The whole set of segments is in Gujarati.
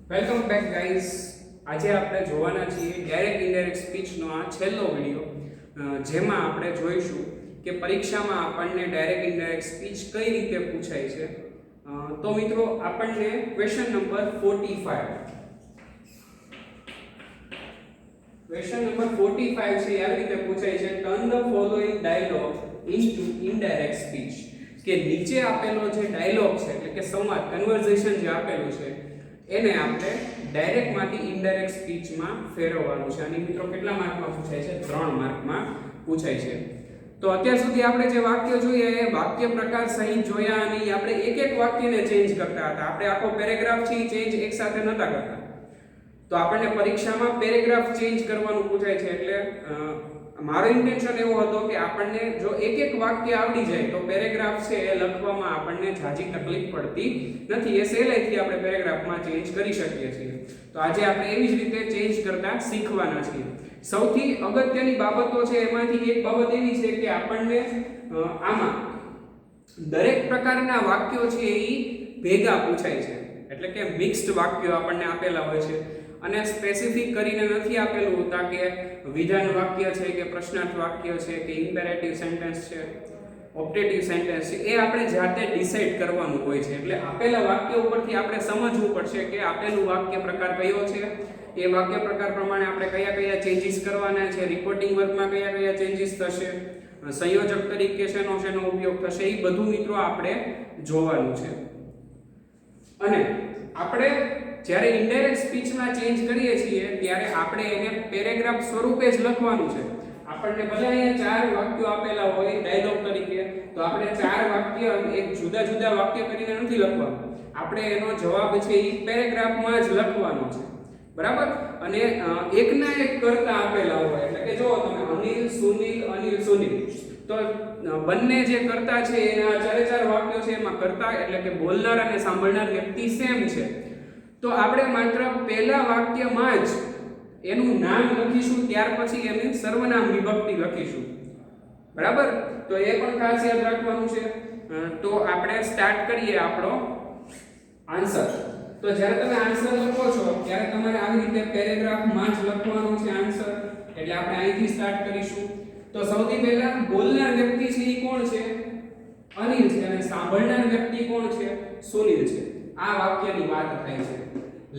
Welcome back guys. આજે આપણે જોવાના છીએ ડાયરેક્ટ ઇનડાયરેક્ટ સ્પીચનો આ છેલ્લો વિડીયો, જેમાં આપણે જોઈશું કે પરીક્ષામાં આપણને ડાયરેક્ટ ઇનડાયરેક્ટ સ્પીચ કઈ રીતે પૂછાય છે. તો મિત્રો, આપણને ક્વેશ્ચન નંબર 45 છે આવી રીતે પૂછાય છે, turn the following dialogue into indirect speech. કે નીચે આપેલો જે ડાયલોગ છે એટલે કે સંવાદ, કન્વર્ઝેશન જે આપેલું છે એને આપણે ડાયરેક્ટ માંથી ઇનડાયરેક્ટ સ્પીચમાં ફેરવવાનું છે. અને મિત્રો કેટલા માર્કમાં પૂછાય છે? 3 માર્કમાં પૂછાય છે. તો અત્યાર સુધી આપણે જે વાક્ય જોઈએ એ વાક્ય પ્રકાર સહિત જોયા, અને આપણે એક એક વાક્યને ચેન્જ કરતા હતા. આપણે આખો પેરેગ્રાફ છે ચેન્જ એક સાથે નતા કરતા. તો આપણને પરીક્ષામાં પેરેગ્રાફ ચેન્જ કરવાનું પૂછાય છે. એટલે મારો ઇન્ટેન્શન એવો હતો કે આપણને જો એક એક વાક્ય આવડી જાય તો પેરેગ્રાફ છે એ લખવામાં આપણને ઝાઝી તકલીફ પડતી નથી. એ સહેલાઈથી આપણે પેરેગ્રાફમાં ચેન્જ કરી શકીએ છીએ. તો આજે આપણે એવી જ રીતે ચેન્જ કરતા શીખવાના છીએ. સૌથી અગત્યની બાબતો છે એમાંથી એક બાબત એવી છે કે આપણને આમાં દરેક પ્રકારના વાક્યો છે એ ભેગા પૂછાય છે. એટલે કે મિક્સ્ડ વાક્યો આપણને આપેલા હોય છે, અને સ્પેસિફિક કરીને નથી આપેલું હોતા કે વિધાન વાક્ય છે કે પ્રશ્નાર્થ વાક્ય છે કે ઇમ્પેરેટિવ સેન્ટેન્સ છે, ઓપ્ટેટિવ સેન્ટેન્સ છે. એ આપણે જાતે ડિસાઈડ કરવાનું હોય છે. એટલે આપેલા વાક્ય ઉપરથી આપણે સમજવું પડશે કે આપેલું વાક્ય પ્રકાર કયો છે, એ વાક્ય પ્રકાર પ્રમાણે આપણે કયા કયા ચેન્જીસ કરવાના છે, રિપોર્ટિંગ વર્કમાં કયા કયા ચેન્જીસ થશે, સંયોજક તરીકે શેનો ઉપયોગ થશે, એ બધું મિત્રો આપણે જોવાનું છે. અને આપણે જ્યારે ઇનડાયરેક્ટ સ્પીચમાં ચેન્જ કરીએ છીએ ત્યારે આપણે એને પેરેગ્રાફ સ્વરૂપે જ લખવાનું છે. આપણને ભલે અહીંયા 4 વાક્યો આપેલા હોય ડાયલોગ તરીકે, તો આપણે 4 વાક્ય એક જુદા જુદા વાક્ય કરીને નથી લખવાનું. આપણે એનો જવાબ છે એ પેરેગ્રાફમાં જ લખવાનો છે, બરાબર? અને એકના એક કરતા આપેલા હોય, એટલે કે જો તમે અનિલ સુનિલ, તો બંને જે કરતા છે એના 4 વાક્યો છે, એમાં કરતા એટલે કે બોલનાર અને સાંભળનાર વ્યક્તિ સેમ છે. તો આપણે માત્ર પહેલા વાક્યમાં જ એનું નામ લખીશું, ત્યાર પછી એની સર્વનામ વિભક્તિ લખીશું, બરાબર? તો એ પણ ખાસ યાદ રાખવાનું છે. તો આપણે સ્ટાર્ટ કરીએ આપણો આન્સર. તો જ્યારે તમે આન્સર લખો છો ત્યારે તમારે આવી રીતે પેરેગ્રાફમાં જ લખવાનો છે આન્સર. એટલે આપણે અહીંથી સ્ટાર્ટ કરીશું. તો સૌથી પહેલા બોલનાર વ્યક્તિ છે એ કોણ છે? અનિલ છે. અને સાંભળનાર વ્યક્તિ કોણ છે? સુનિલ છે. આ વાક્યની વાત થાય છે.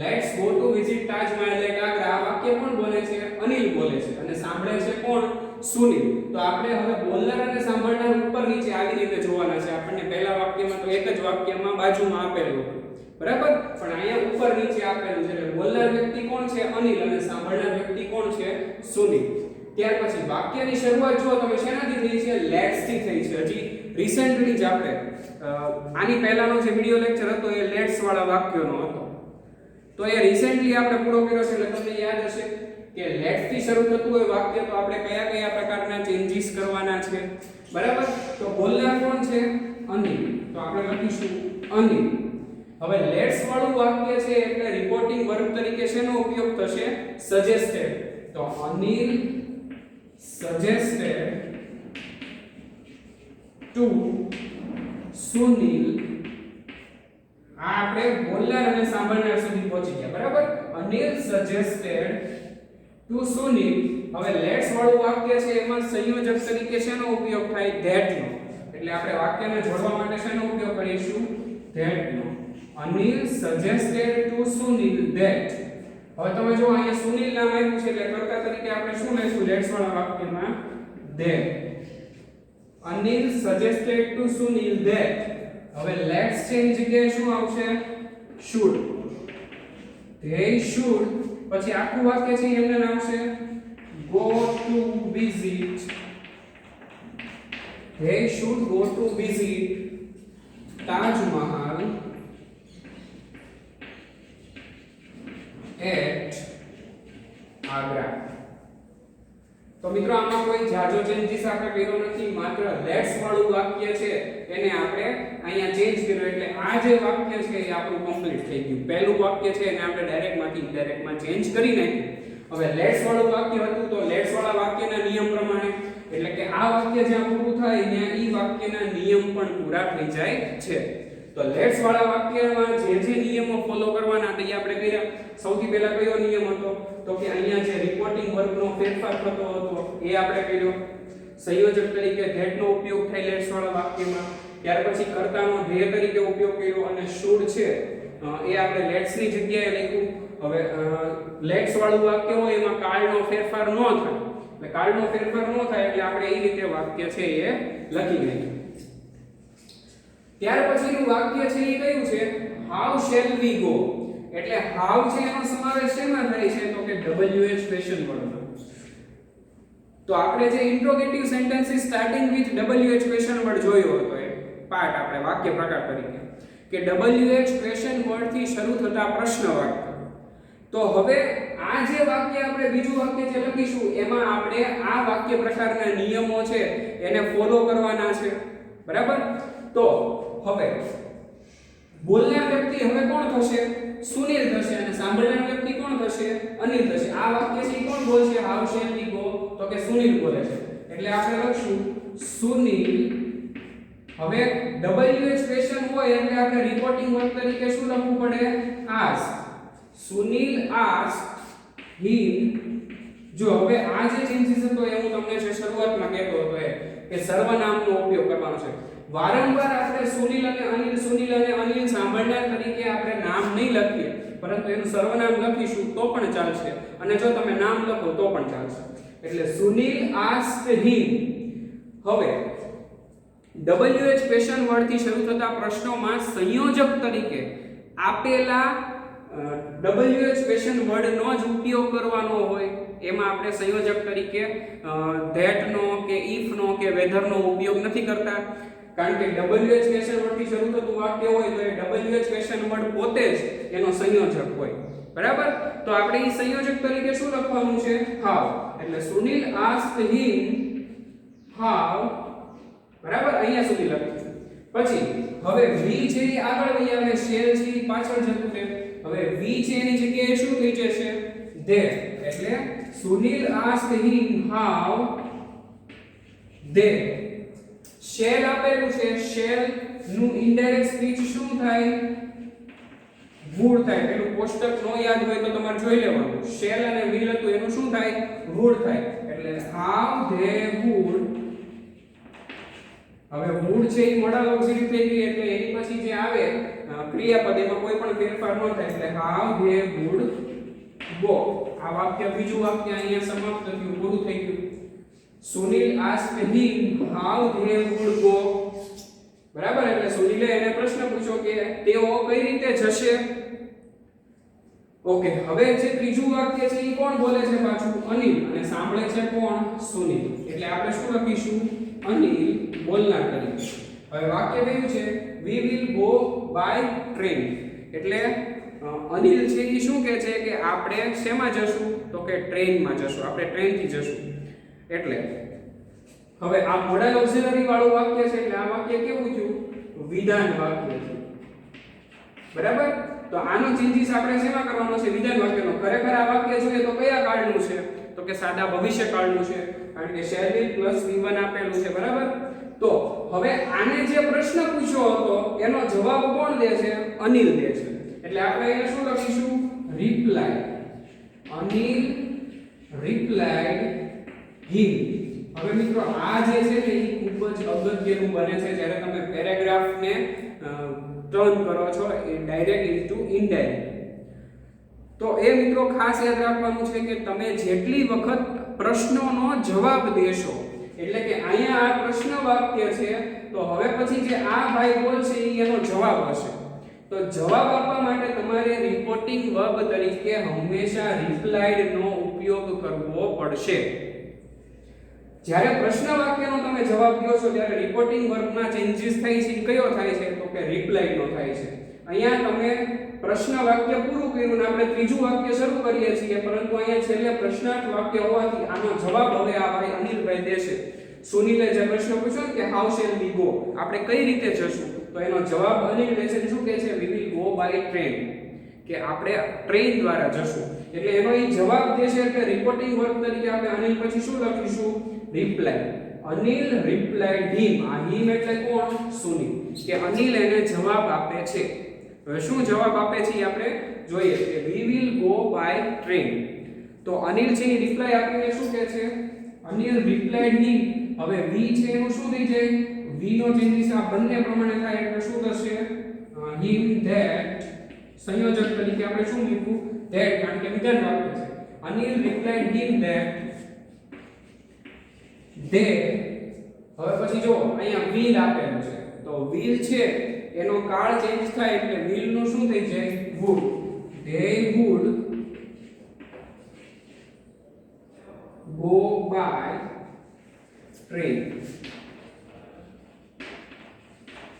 Let's go to visit Taj Mahal at Agra. આ વાક્ય કોણ બોલે છે? અનિલ બોલે છે. અને સાંભળે છે કોણ? સુનિલ. તો આપણે હવે બોલનાર અને સાંભળનાર ઉપર નીચે આવી રીતે જોવાના છે. આપણને પહેલા વાક્યમાં તો એક જ વાક્યમાં બાજુમાં આપેલું હતું, બરાબર? પણ અહીંયા ઉપર નીચે આપેલું છે. એટલે બોલનાર વ્યક્તિ કોણ છે? અનિલ. અને સાંભળનાર વ્યક્તિ કોણ છે? સુનિલ. ત્યાર પછી વાક્યની શરૂઆત જો તમે શેનાથી થઈ છે? લેટ્સ થી થઈ છે. હજી રિસેન્ટલી જ આપણે આની પહેલાનો જે વિડિયો લેક્ચર હતો એ લેટ્સ વાળા વાક્યોનો હતો. તો એ રિસેન્ટલી આપણે પૂરો કર્યો છે. એટલે તમને યાદ હશે કે લેટ્સ થી શરૂ થતું હોય વાક્ય તો આપણે કયા કયા પ્રકારના ચેન્જીસ કરવાના છે, બરાબર? તો બોલનાર કોણ છે? અનિલ. તો આપણે લખીશું અનિલ. હવે લેટ્સ વાળું વાક્ય છે એટલે રિપોર્ટિંગ વર્બ તરીકે શેનો ઉપયોગ થશે? સજેસ્ટેડ. તો અનિલ suggested to સુનિલ. આ આપણે બોલનાર અને સાંભળનાર સુધી પહોંચી ગયા, બરાબર? Anil suggested to Sunil. હવે લેટ્સ વાળું વાક્ય છે એમાં સંયોજક તરીકે શેનો ઉપયોગ થાય? that નો. એટલે આપણે વાક્યને જોડવા માટે શેનો ઉપયોગ કરીશું? that no. Anil suggested to Sunil that. હવે તમે જો અહીંયા સુનિલ નામ આપ્યું છે એટલે કર્તા તરીકે આપણે શું લઈશું લેટ્સ વાળા વાક્યમાં? that. Anil suggested to Sunil that. હવે લેટ્સ છે એની જગ્યાએ શું આવશે? should. they should. પછી આખું વાક્ય છે એમને આવશે go to visit. they should go to visit Taj Mahal at Agra. તો મિત્રો આમાં કોઈ જાજો ચેન્જીસ આપણે કર્યો નથી. માત્ર લેટ્સ વાળું વાક્ય છે એને આપણે અહીંયા ચેન્જ કર્યું. એટલે આ જે વાક્ય છે એ આપણું કમ્પ્લીટ થઈ ગયું. પહેલું વાક્ય છે એને આપણે ડાયરેક્ટ માંથી ઇનડાયરેક્ટ માં ચેન્જ કરી નાખ્યું. હવે લેટ્સ વાળું વાક્ય હતું તો લેટ્સ વાળા વાક્યના નિયમ પ્રમાણે, એટલે કે આ વાક્ય જ્યાં પૂરું થાય ત્યાં ઈ વાક્યના નિયમ પણ પૂરા થઈ જાય છે. તો લેટ્સ વાળા વાક્યમાં જે નિયમો ફોલો કરવાના હતા એ આપણે કર્યા. સૌથી પહેલા કયો નિયમ હતો? તો કે અહીંયા જે રિપોર્ટિંગ વર્બનો ફેરફાર થતો હતો એ આપણે કર્યો. સંયોજક તરીકે ધેટ નો ઉપયોગ થાય લેટ્સ વાળા વાક્યમાં. ત્યાર પછી કર્તાનો ધ્યેય તરીકે ઉપયોગ કર્યો અને શુડ છે એ આપણે લેટ્સ ની જગ્યાએ લખ્યું. હવે લેટ્સ વાળું વાક્ય હોય એમાં કાળનો ફેરફાર ન થાય. એટલે કાળનો ફેરફાર ન થાય એટલે આપણે એ રીતે વાક્ય છે એ લખી નાખ્યું. ત્યાર પછીનું વાક્ય છે એ કયું છે? How shall we go. એટલે હાઉ છે એનો સમાવેશ શેમાં થાય છે? તો કે WH ક્વેશ્ચન વર્ડમાં. તો આપણે જે interrogative sentences starting with WH question word જોયો હતો એ પાર્ટ આપણે વાક્ય પ્રકાર તરીકે કે WH ક્વેશ્ચન વર્ડ થી શરૂ થતા પ્રશ્ન વાક્ય. તો હવે આ જે વાક્ય આપણે બીજું વાક્ય જે લખીશું એમાં આપણે આ વાક્ય પ્રકારના નિયમો છે એને ફોલો કરવાના છે. બરાબર? તો હવે બોલનાર વ્યક્તિ હવે કોણ થશે? સુનિલ થશે. અને સાંભળનાર વ્યક્તિ કોણ થશે? અનિલ થશે. આ વાક્ય છે કોણ બોલશે? How shall we go? તો કે સુનિલ બોલે છે. એટલે આપણે લખશું સુનિલ. હવે WH ક્વેશ્ચન હોય એટલે આપણે રિપોર્ટિંગ વર્બ તરીકે શું લખવું પડે? આસ્ક. સુનિલ આસ્ક હિમ. જો હવે આ જે ચેન્જીસ હતો એ હું તમને જે શરૂઆતમાં કહેતો હતો કે સર્વનામનો ઉપયોગ કરવાનો છે. વારંવાર આપણે સુનિલ અને અનિલ સાંભળનાર તરીકે આપણે નામ નહીં લખીએ પરંતુ એનું સર્વનામ લખીશું તો પણ ચાલશે અને જો તમે નામ લખો તો પણ ચાલશે. એટલે સુનિલ આસ્ક્ડ હિમ. હવે WH ક્વેશ્ચન વર્ડ થી શરૂ થતા પ્રશ્નોમાં સંયોજક તરીકે આપેલા WH ક્વેશ્ચન વર્ડ નો જ ઉપયોગ કરવાનો હોય. એમાં આપણે સંયોજક તરીકે that નો કે if નો કે whether નો ઉપયોગ નથી કરતા. કારણ કે WH ક્વેશ્ચન વર્ડ થી શરૂ થતું વાક્ય હોય તો એ WH ક્વેશ્ચન વર્ડ પોતે જ એનો સંયોજક હોય. બરાબર? તો આપણે એ સંયોજક તરીકે શું લખવાનું છે? how. એટલે સુનિલ આસ્ક્ડ હિમ how. બરાબર? અહીંયા સુધી લખ્યું. પછી હવે વી છે એ આગળ વહી આવે, શેલ છે એ પાછળ જતું રહે. હવે વી છે એની જગ્યાએ શું થઈ જશે? they. એટલે Sunil asked him how they. Shall આપેલું છે. શેલ નું ઇનડાયરેક્ટ સ્પીચ શું થાય? would થાય. પેલું કોષ્ટક નો યાદ હોય તો તમારે જોઈ લેવાનું. શેલ અને will હતું એનું શું થાય? would થાય. એટલે how they would. હવે would છે એ મોડા ઓક્સિલિયરી થઈ ગઈ એટલે એની પછી જે આવે ક્રિયાપદ એમાં કોઈ પણ ફેરફાર ન થાય. એટલે how they would go. આ વાક્ય બીજું વાક્ય અહીંયા સમાપ્ત થયું, પૂરું થઈ ગયું. Sunil asked him how they would go. બરાબર? એટલે સુનિલે એને પ્રશ્ન પૂછ્યો કે તેઓ કઈ રીતે જશે. ઓકે. હવે જે ત્રીજું વાક્ય છે એ કોણ બોલે છે? પાછું અનિલ. અને સાંભળે છે કોણ? સુનિલ. એટલે આપણે શું લખીશું? અનિલ બોલનાર તરીકે. હવે વાક્ય કયું છે? we will go by train. એટલે અનિલ છે એ શું કહે છે કે આપણે શેમાં જશું? તો કે ટ્રેનમાં જશું. આપણે ટ્રેનથી જશું. એટલે હવે આ મોડલ ઓક્સિલરી વાળું વાક્ય છે એટલે આ વાક્ય કેવું થયું? વિધાન વાક્ય થયું. બરાબર? તો આનો ચેન્જીસ આપણે શેમાં કરવાનો છે? વિધાન વાક્યનો. ખરેખર આ વાક્ય જોઈએ તો કયા કાળનું છે? તો કે સાદા ભવિષ્ય કાળનું છે. કારણ કે shall will plus V1 આપેલું છે. બરાબર? તો હવે આને જે પ્રશ્ન પૂછ્યો હતો એનો જવાબ કોણ દે છે? અનિલ દે છે. એટલે આપણે અહીંયા શું લખીશું? રિપ્લાય. અનિલ રિપ્લાયડ હિમ. હવે મિત્રો આ જે છે ને એ ખૂબ જ અગત્યનું બને છે જ્યારે તમે પેરેગ્રાફને ટર્ન કરો છો એ ડાયરેક્ટ ઇન્ટુ ઇનડાયરેક્ટ. તો એ મિત્રો ખાસ યાદ રાખવાનું છે કે તમે જેટલી વખત પ્રશ્નોનો જવાબ દેશો એટલે કે અહીંયા આ પ્રશ્ન વાક્ય છે તો હવે પછી જે આ ભાઈ બોલશે એનો જવાબ હશે. તો જવાબ આપવા માટે તમારે રિપોર્ટિંગ વર્બ તરીકે હંમેશા રિપ્લાઇડ નો ઉપયોગ કરવો પડશે. જ્યારે પ્રશ્ન વાક્યનો તમે જવાબ દો છો ત્યારે રિપોર્ટિંગ વર્બના ચેન્જીસ થાય છે કયો થાય છે? તો કે રિપ્લાઇડ નો થાય છે. અહીંયા તમે પ્રશ્ન વાક્ય પૂરું કર્યું ને આપણે ત્રીજું વાક્ય શરૂ કરીએ છીએ પરંતુ અહીંયા છેલ્લે પ્રશ્નાર્થ વાક્ય હોવાથી આનો જવાબ હવે આ ભાઈ અનિલભાઈ દેશે. સુનિલે જે પ્રશ્ન પૂછ્યો કે હાઉ શેલ વી ગો, આપણે કઈ રીતે જશું? તો એનો જવાબ અનિલ દેશે. શું કહે છે? We will go by train. કે આપણે ટ્રેન દ્વારા જશું. એટલે એનો એ જવાબ દેશે એટલે રિપોર્ટિંગ વર્બ તરીકે આપણે અનિલ પછી શું લખીશું? રિપ્લાય. અનિલ રિપ્લાઇડ હિમ. આ હિમ એટલે કોણ? સુનિલ. કે અનિલ એને જવાબ આપે છે. હવે શું જવાબ આપે છે આપણે જોઈએ કે we will go by train. તો અનિલ છે એ રિપ્લાય આપીને શું કહે છે? અનિલ રિપ્લાઇડ હિમ. હવે we છે એનું શું થઈ જાય? we નો ચેન્જીસ આ બંને પ્રમાણે થાય એટલે શું થશે? him that સંયોજક તરીકે આપણે શું મૂકવું? that, કારણ કે વિધાન વાક્ય છે. Anil replied him that they. હવે પછી જો અહીંયા will આપેલું છે તો will છે એનો કાળ ચેન્જ થાય એટલે will નું શું થઈ જાય? would. they would go by train.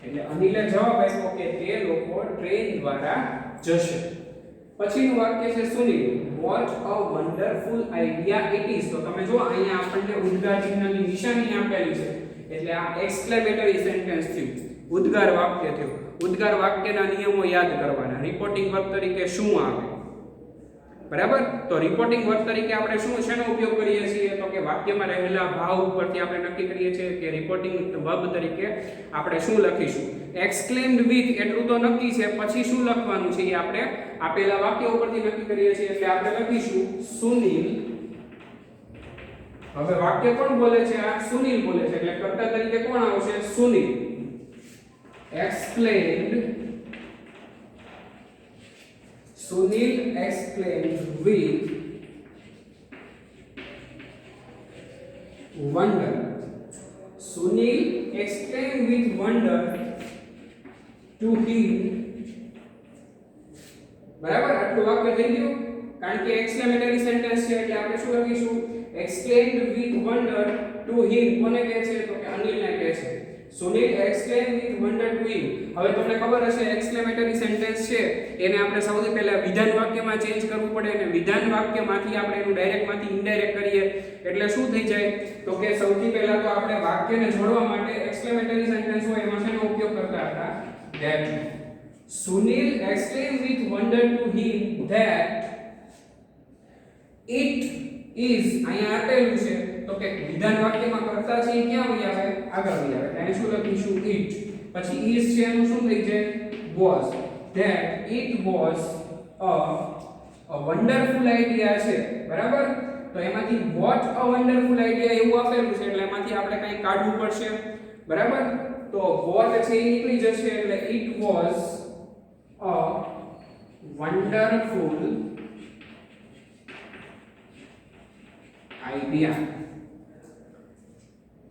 એટલે અનિલે જવાબ આપ્યો કે તે લોકો ટ્રેન દ્વારા જશે. પછીનું વાક્ય છે Sunil, what a wonderful idea it is. તો તમે જો અહીંયા આપણને ઉદ્ગાર ચિહ્નની નિશાની આપેલી છે એટલે આ એક્સક્લેમેટરી સેન્ટેન્સ થયું, ઉદ્ગાર વાક્ય થયું. ઉદ્ગાર વાક્યના નિયમો યાદ કરવાના. રિપોર્ટિંગ વર્બ તરીકે શું આવે? બરાબર. તો રિપોર્ટિંગ વર્બ તરીકે આપણે શેનો ઉપયોગ કરીએ છીએ? તો કે વાક્યમાં રહેલા ભાવ ઉપરથી આપણે નક્કી કરીએ છીએ કે રિપોર્ટિંગ વર્બ તરીકે આપણે શું લખીશું. એક્સક્લેમ્ડ વિથ એટલું તો નક્કી છે, પછી શું લખવાનું છે એ આપણે આપેલા વાક્ય ઉપરથી નક્કી કરીએ છીએ એટલે આપણે લખીશું સુનિલ. હવે વાક્ય કોણ બોલે છે? આ સુનિલ બોલે છે એટલે કર્તા તરીકે કોણ આવશે? Sunil. explained Sunil explained with wonder. Sunil explained with wonder to him. બરાબર. આટલું વાક્ય થઈ ગયું. કારણ કે એક્સક્લેમેટરી સેન્ટેન્સ છે એટલે આપણે શું લખીશું? explained with wonder to him. કોને કહે છે? તો કે અનિલને કહે છે. Sunil explained with wonder to him. હવે તમને ખબર હશે એક્સક્લેમેટરી સેન્ટેન્સ છે એને આપણે સૌથી પહેલા વિધાન વાક્યમાં ચેન્જ કરવું પડે અને વિધાન વાક્યમાંથી આપણે એનું ડાયરેક્ટમાંથી ઇનડાયરેક્ટ કરીએ એટલે શું થઈ જાય? તો કે સૌથી પહેલા તો આપણે વાક્યને જોડવા માટે એક્સક્લેમેટરી સેન્ટેન્સ હોય એમાં શેનો ઉપયોગ કરતા હતા? that. Sunil explained with wonder to him that it is. અહીંયા આપેલું છે તો કે વિધાન વાક્યમાં કરતા છે એ ક્યાં વહી આવે? આગળ વહી આવે. એટલે શું લખીશું? it. પછી is છે એનું શું થઈ જાય? was. that it was a wonderful idea છે. બરાબર. તો એમાંથી what a wonderful idea એવું આપેલું છે એટલે એમાંથી આપણે કંઈ કાઢવું પડશે. બરાબર. તો what છે એ નીકળી જશે એટલે it was a wonderful idea.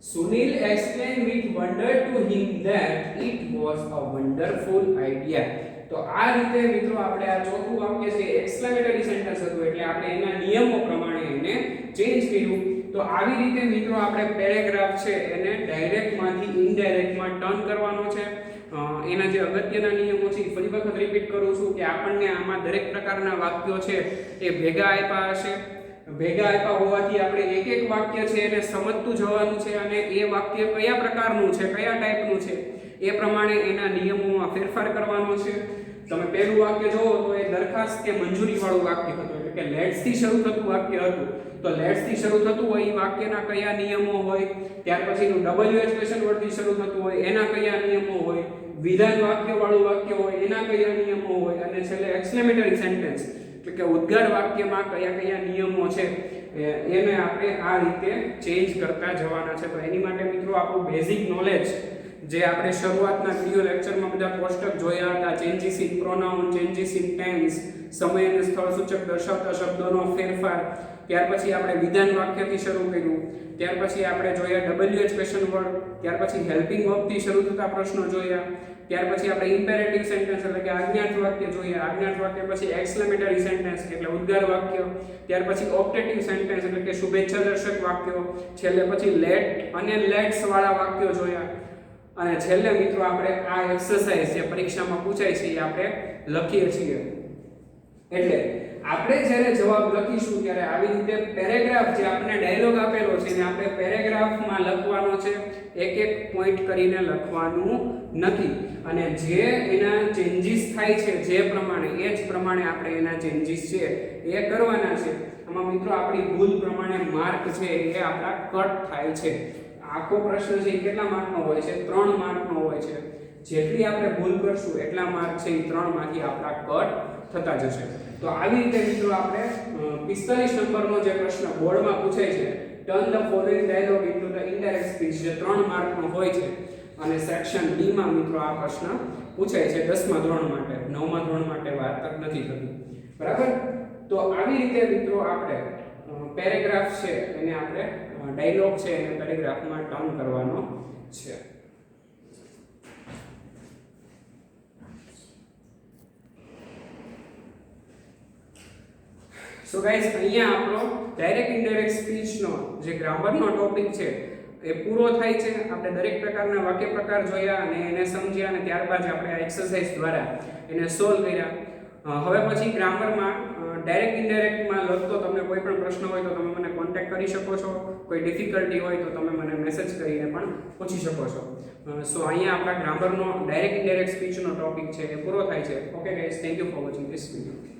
Sunil explained with wonder to him that it was a wonderful idea. તો આ રીતે મિત્રો આપણે આ ચોથું વાક્ય છે એક્સક્લેમેટરી સેન્ટેન્સ હતું એટલે આપણે એના નિયમો પ્રમાણે એને ચેન્જ કર્યું. તો આવી રીતે મિત્રો આપણે પેરેગ્રાફ છે એને ડાયરેક્ટમાંથી ઇનડાયરેક્ટમાં ટર્ન કરવાનો છે. એના જે અગત્યના નિયમો છે ફરી વખત રિપીટ કરું છું કે આપણને આમાં દરેક પ્રકારના વાક્યો છે એ ભેગા આપ્યા હશે. ભેગા આપ્યા હોવાથી આપણે એક એક વાક્ય છે એને સમજતું જવાનું છે અને એ વાક્ય કયા પ્રકારનું છે, કયા ટાઈપનું છે એ પ્રમાણે એના નિયમોમાં ફેરફાર કરવાનો છે. તમે પહેલું વાક્ય જોવો તો એ દરખાસ્ત કે મંજૂરી વાળું વાક્ય હતું એટલે કે લેટ્સ થી શરૂ થતું વાક્ય હતું. તો લેટ્સ થી શરૂ થતું હોય એ વાક્યના કયા નિયમો હોય, ત્યાર પછીનું WH ક્વેશ્ચન વર્ડથી શરૂ થતું હોય એના કયા નિયમો હોય, વિધાન વાક્ય વાળું વાક્ય હોય એના કયા નિયમો હોય અને છેલ્લે એક્સક્લેમેટરી સેન્ટેન્સ એટલે કે ઉદ્ગાર વાક્યમાં કયા કયા નિયમો છે એને આપણે આ રીતે ચેન્જ કરતા જવાના છે. તો એની માટે મિત્રો આપણું બેઝિક નોલેજ જે આપણે શરૂઆતના વિડિયો લેક્ચરમાં બધા કોષ્ટક જોયા હતા, changes in pronoun, changes in tense, સમય અને સ્થળ સૂચક દર્શાવતા શબ્દોનો ફેરફાર, ત્યાર પછી આપણે વિધાન વાક્યથી શરૂ કર્યું, ત્યાર પછી આપણે જોયા WH ક્વેશ્ચન વર્ડ, ત્યાર પછી હેલ્પિંગ વર્બથી શરૂ થતા પ્રશ્નો જોયા, ત્યાર પછી આપણે ઇમ્પેરેટિવ સેન્ટેન્સ એટલે કે આજ્ઞાર્થ વાક્ય જોયા, આજ્ઞાર્થ વાક્ય પછી એક્સક્લેમેટરી સેન્ટેન્સ એટલે ઉદ્ગાર વાક્ય, ત્યાર પછી ઓપ્ટેટિવ સેન્ટેન્સ એટલે કે શુભેચ્છા દર્શક વાક્યો, છેલ્લે પછી લેટ અને લેટ્સ વાળા વાક્યો જોયા અને છેલ્લે મિત્રો આપણે આ એક્સરસાઇઝ જે પરીક્ષામાં પૂછાય છે એ આપણે લખીએ છીએ. એટલે આપણે જ્યારે જવાબ લખીશું ત્યારે આવી રીતે પેરેગ્રાફ જે આપણને ડાયલોગ આપેલો છે એને આપણે પેરેગ્રાફમાં લખવાનો છે, એક એક પોઈન્ટ કરીને લખવાનું નથી અને જે એના ચેન્જીસ થાય છે જે પ્રમાણે એ જ પ્રમાણે આપણે એના ચેન્જીસ છે એ કરવાના છે. આમાં મિત્રો આપણી ભૂલ પ્રમાણે માર્ક છે એ આપણા કટ થાય છે. આખો પ્રશ્ન છે એ કેટલા માર્કનો હોય છે? 3 માર્કનો હોય છે. જેટલી આપણે ભૂલ કરશું એટલા માર્ક છે એ 3 માંથી આપણા કટ થતા જશે. તો આવી રીતે મિત્રો આપણે 45 નંબરનો જે પ્રશ્ન બોર્ડમાં પૂછાય છે, turn the following dialogue into the indirect speech, જે 3 માર્કનો હોય છે અને સેક્શન ડી માં મિત્રો આ પ્રશ્ન પૂછાય છે 10મા ધોરણ માટે. 9મા ધોરણ માટે વાર્તા નથી થતી. બરાબર? તો આવી રીતે મિત્રો આપણે પેરેગ્રાફ છે એને આપણે ડાયલોગ છે એને પેરેગ્રાફમાં ટર્ન કરવાનો છે. સો ગાઈસ, અહીંયા આપણો ડાયરેક્ટ ઇનડાયરેક્ટ સ્પીચનો જે ગ્રામરનો ટોપિક છે એ પૂરો થાય છે. આપણે દરેક પ્રકારના વાક્ય પ્રકાર જોયા અને એને સમજ્યા અને ત્યારબાદ આપણે આ એક્સરસાઇઝ દ્વારા એને સોલ્વ કર્યા. હવે પછી ગ્રામરમાં ડાયરેક્ટ ઇનડાયરેક્ટમાં લગતો તમને કોઈ પણ પ્રશ્ન હોય તો તમે મને કોન્ટેક્ટ કરી શકો છો. કોઈ ડિફિકલ્ટી હોય તો તમે મને મેસેજ કરીને પણ પૂછી શકો છો. સો અહીંયા આપણા ગ્રામરનો ડાયરેક્ટ ઇનડાયરેક્ટ સ્પીચનો ટોપિક છે એ પૂરો થાય છે. Okay guys, thank you for watching this video.